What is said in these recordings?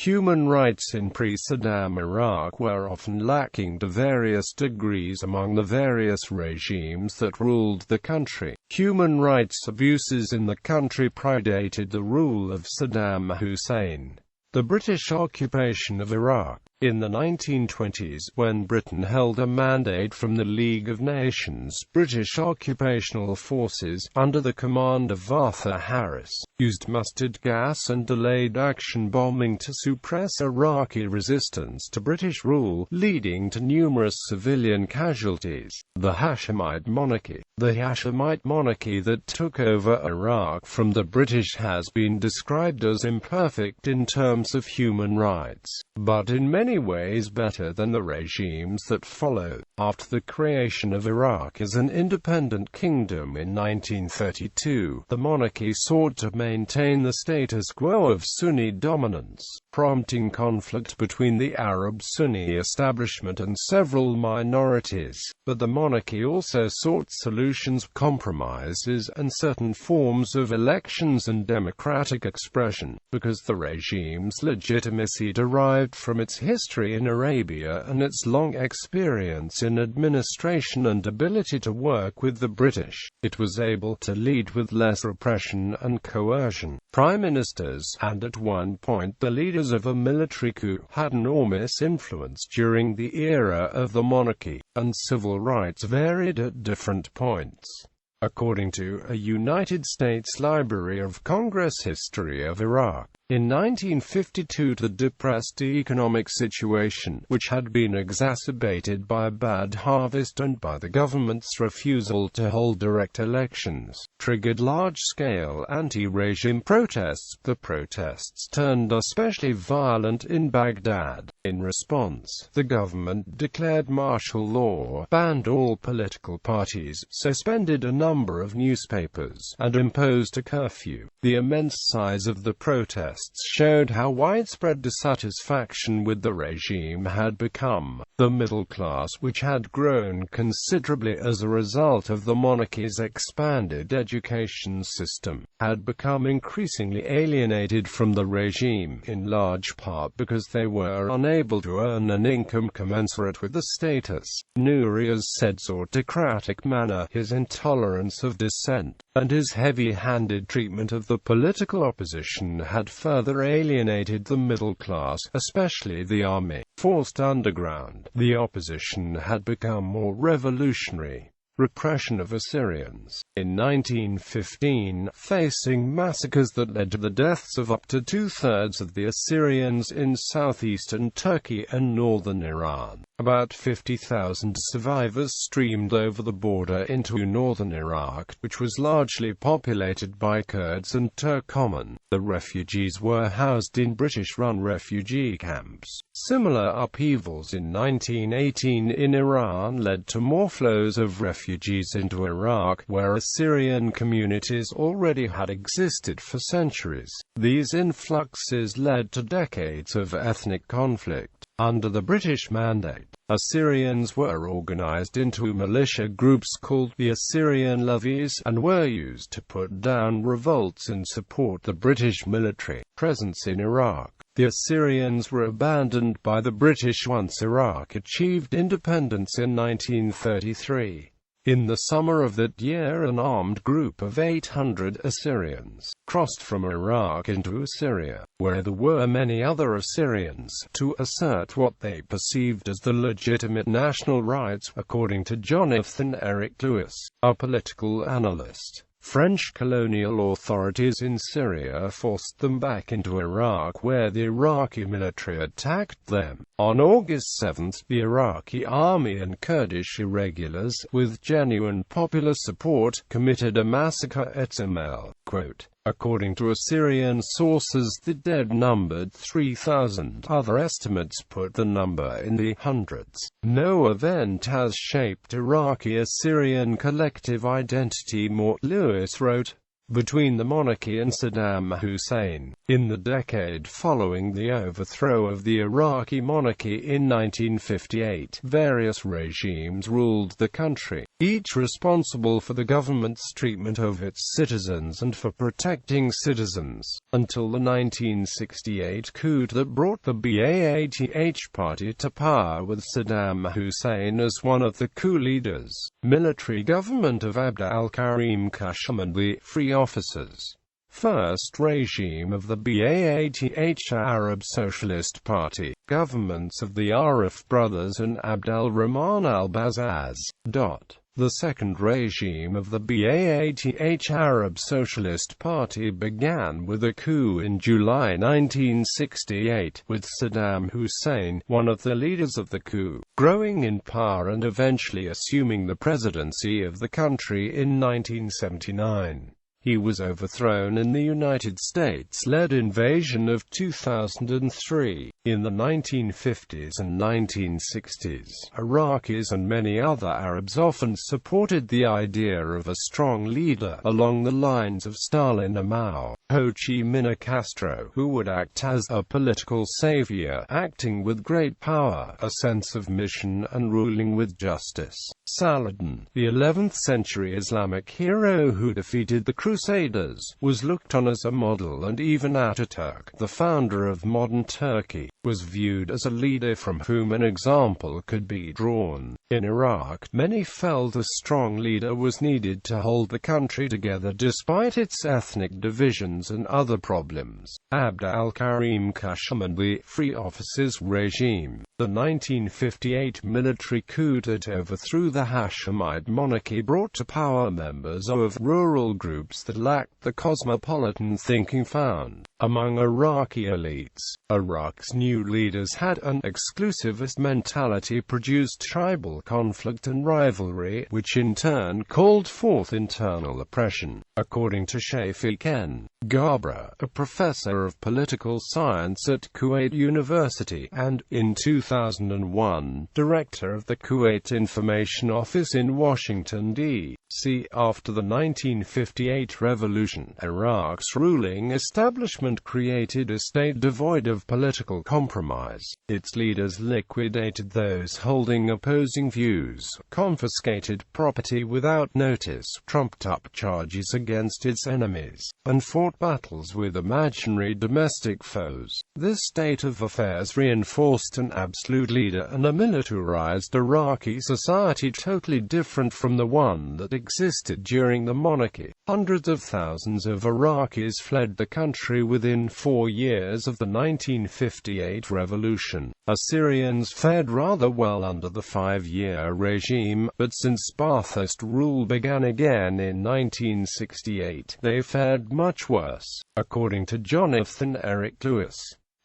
Human rights in pre-Saddam Iraq were often lacking to various degrees among the various regimes that ruled the country. Human rights abuses in the country predated the rule of Saddam Hussein. The British occupation of Iraq in the 1920s, when Britain held a mandate from the League of Nations, British occupational forces, under the command of Arthur Harris, used mustard gas and delayed action bombing to suppress Iraqi resistance to British rule, leading to numerous civilian casualties. The Hashemite monarchy. The Hashemite monarchy that took over Iraq from the British has been described as imperfect in terms of human rights, but in many ways better than the regimes that followed. After the creation of Iraq as an independent kingdom in 1932, the monarchy sought to maintain the status quo of Sunni dominance, prompting conflict between the Arab Sunni establishment and several minorities. But the monarchy also sought solutions, compromises, and certain forms of elections and democratic expression, because the regime's legitimacy derived from its history in Arabia and its long experience in administration and ability to work with the British. It was able to lead with less repression and coercion. Prime ministers, and at one point the leaders of a military coup, had enormous influence during the era of the monarchy, and civil rights varied at different points. According to a United States Library of Congress history of Iraq, in 1952 the depressed economic situation, which had been exacerbated by a bad harvest and by the government's refusal to hold direct elections, triggered large-scale anti-regime protests. The protests turned especially violent in Baghdad. In response, the government declared martial law, banned all political parties, suspended a number of newspapers, and imposed a curfew. The immense size of the protests showed how widespread dissatisfaction with the regime had become. The middle class, which had grown considerably as a result of the monarchy's expanded education system, had become increasingly alienated from the regime, in large part because they were unable to earn an income commensurate with the status. Nouria's Said's autocratic manner, his intolerance of dissent, and his heavy-handed treatment of the political opposition had further alienated the middle class, especially the army. Forced underground, the opposition had become more revolutionary. Repression of Assyrians. In 1915, facing massacres that led to the deaths of up to two-thirds of the Assyrians in southeastern Turkey and northern Iran, about 50,000 survivors streamed over the border into northern Iraq, which was largely populated by Kurds and Turcoman. The refugees were housed in British-run refugee camps. Similar upheavals in 1918 in Iran led to more flows of refugees into Iraq, where Assyrian communities already had existed for centuries. These influxes led to decades of ethnic conflict. Under the British mandate, Assyrians were organized into militia groups called the Assyrian Levies, and were used to put down revolts and support the British military presence in Iraq. The Assyrians were abandoned by the British once Iraq achieved independence in 1933. In the summer of that year, an armed group of 800 Assyrians crossed from Iraq into Assyria, where there were many other Assyrians, to assert what they perceived as the legitimate national rights, according to Jonathan Eric Lewis, a political analyst. French colonial authorities in Syria forced them back into Iraq, where the Iraqi military attacked them. On August 7, the Iraqi army and Kurdish irregulars, with genuine popular support, committed a massacre at Zamel. According to Assyrian sources, the dead numbered 3,000. Other estimates put the number in the hundreds. No event has shaped Iraqi-Assyrian collective identity more, Lewis wrote. between the monarchy and Saddam Hussein. In the decade following the overthrow of the Iraqi monarchy in 1958, various regimes ruled the country, each responsible for the government's treatment of its citizens and for protecting citizens, until the 1968 coup that brought the Ba'ath party to power with Saddam Hussein as one of the coup leaders. Military government of Abd al-Karim Qasem and the Free Officers. First regime of the Ba'ath Arab Socialist Party, governments of the Arif brothers and Abd al-Rahman al-Bazzaz. The second regime of the Ba'ath Arab Socialist Party began with a coup in July 1968, with Saddam Hussein, one of the leaders of the coup, growing in power and eventually assuming the presidency of the country in 1979. He was overthrown in the United States-led invasion of 2003. In the 1950s and 1960s, Iraqis and many other Arabs often supported the idea of a strong leader, along the lines of Stalin or Mao, Ho Chi Minh or Castro, who would act as a political savior, acting with great power, a sense of mission and ruling with justice. Saladin, the 11th-century Islamic hero who defeated the Crusaders, was looked on as a model, and even Ataturk, the founder of modern Turkey, was viewed as a leader from whom an example could be drawn. In Iraq, many felt a strong leader was needed to hold the country together despite its ethnic divisions and other problems. Abd al-Karim Qasem and the Free Officers regime. The 1958 military coup that overthrew the Hashemite monarchy brought to power members of rural groups that lacked the cosmopolitan thinking found among Iraqi elites. Iraq's new leaders had an exclusivist mentality, produced tribal conflict and rivalry, which in turn called forth internal oppression. According to Shafiq N. Gabra, a professor of political science at Kuwait University, and, in 2001, director of the Kuwait Information Office in Washington, D.C. After the 1958 revolution, Iraq's ruling establishment created a state devoid of political compromise. Its leaders liquidated those holding opposing views, confiscated property without notice, trumped up charges against its enemies, and fought battles with imaginary domestic foes. This state of affairs reinforced an absolute leader and a militarized Iraqi society totally different from the one that existed during the monarchy. Hundreds of thousands of Iraqis fled the country within 4 years of the 1958 revolution. Assyrians fared rather well under the 5-year regime, but since Ba'athist rule began again in 1968, they fared much worse. According to Jonathan Eric Lewis,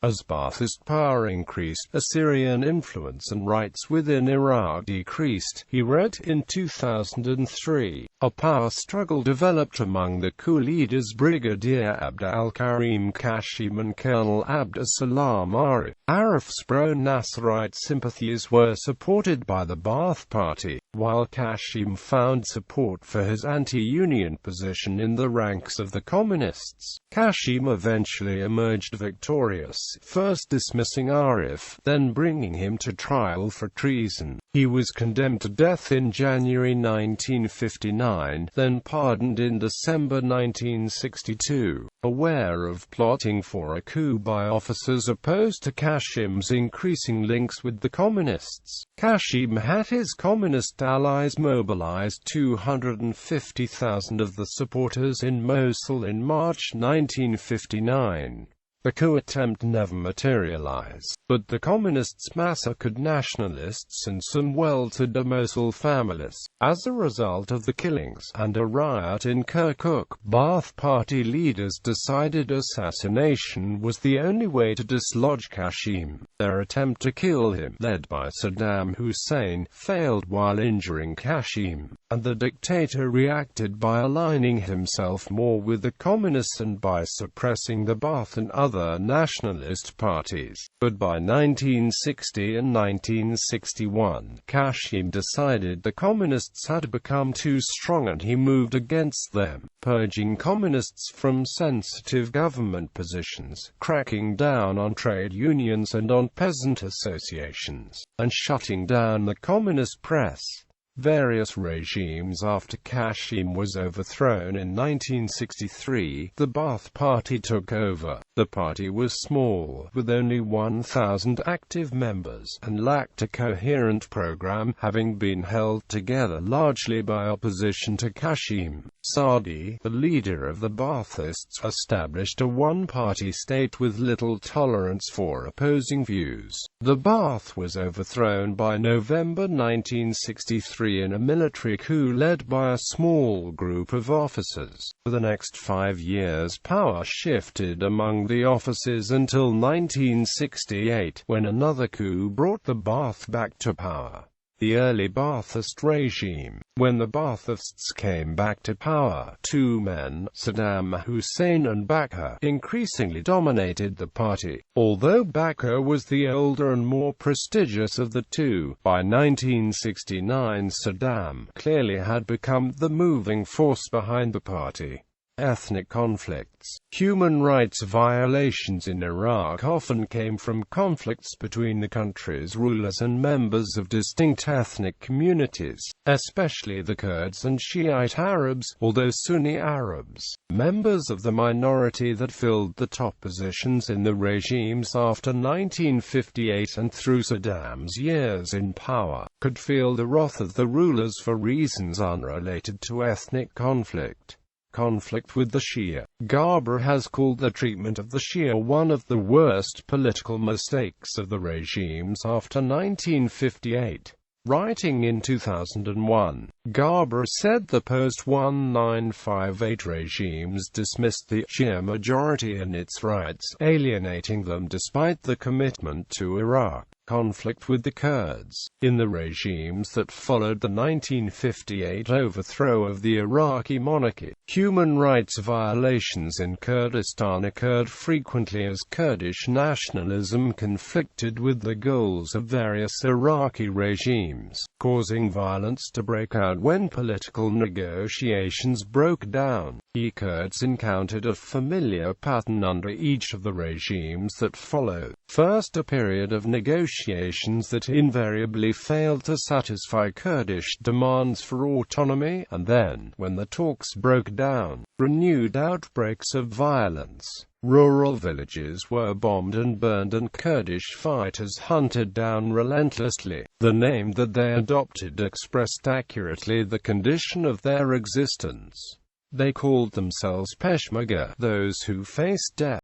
as Ba'athist power increased, Assyrian influence and rights within Iraq decreased. He wrote in 2003, a power struggle developed among the coup leaders Brigadier Abd al-Karim Qasem and Colonel Abd as-Salam Arif. Arif's pro-Nasserite sympathies were supported by the Ba'ath Party, while Qasem found support for his anti-union position in the ranks of the communists. Qasem eventually emerged victorious, first dismissing Arif, then bringing him to trial for treason. He was condemned to death in January 1959, then pardoned in December 1962. Aware of plotting for a coup by officers opposed to Qasem's increasing links with the communists, Qasem had his communist allies mobilize 250,000 of the supporters in Mosul in March 1959. The coup attempt never materialized, but the communists massacred nationalists and some well-to-do Mosul families. As a result of the killings, and a riot in Kirkuk, Ba'ath Party leaders decided assassination was the only way to dislodge Qasem. Their attempt to kill him, led by Saddam Hussein, failed while injuring Qasem, and the dictator reacted by aligning himself more with the communists and by suppressing the Ba'ath and other other nationalist parties. But by 1960 and 1961, Kashim decided the communists had become too strong and he moved against them, purging communists from sensitive government positions, cracking down on trade unions and on peasant associations, and shutting down the communist press. Various regimes after Kashim was overthrown in 1963, the Ba'ath Party took over. The party was small, with only 1,000 active members, and lacked a coherent program, having been held together largely by opposition to Kashim. Saadi, the leader of the Ba'athists, established a one-party state with little tolerance for opposing views. The Ba'ath was overthrown by November 1963 in a military coup led by a small group of officers. For the next 5 years, power shifted among the officers until 1968, when another coup brought the Ba'ath back to power. The early Ba'athist regime. When the Ba'athists came back to power, two men, Saddam Hussein and Bakr, increasingly dominated the party. Although Bakr was the older and more prestigious of the two, by 1969 Saddam clearly had become the moving force behind the party. Ethnic conflicts. Human rights violations in Iraq often came from conflicts between the country's rulers and members of distinct ethnic communities, especially the Kurds and Shiite Arabs, although Sunni Arabs, members of the minority that filled the top positions in the regimes after 1958 and through Saddam's years in power, could feel the wrath of the rulers for reasons unrelated to ethnic conflict. Conflict with the Shia. Garber has called the treatment of the Shia one of the worst political mistakes of the regimes after 1958. Writing in 2001, Garber said the post-1958 regimes dismissed the Shia majority and its rights, alienating them despite the commitment to Iraq. Conflict with the Kurds. In the regimes that followed the 1958 overthrow of the Iraqi monarchy, human rights violations in Kurdistan occurred frequently as Kurdish nationalism conflicted with the goals of various Iraqi regimes, causing violence to break out when political negotiations broke down. Kurds encountered a familiar pattern under each of the regimes that followed. First, a period of negotiations that invariably failed to satisfy Kurdish demands for autonomy, and then, when the talks broke down, renewed outbreaks of violence. Rural villages were bombed and burned and Kurdish fighters hunted down relentlessly. The name that they adopted expressed accurately the condition of their existence. They called themselves Peshmerga, those who faced death.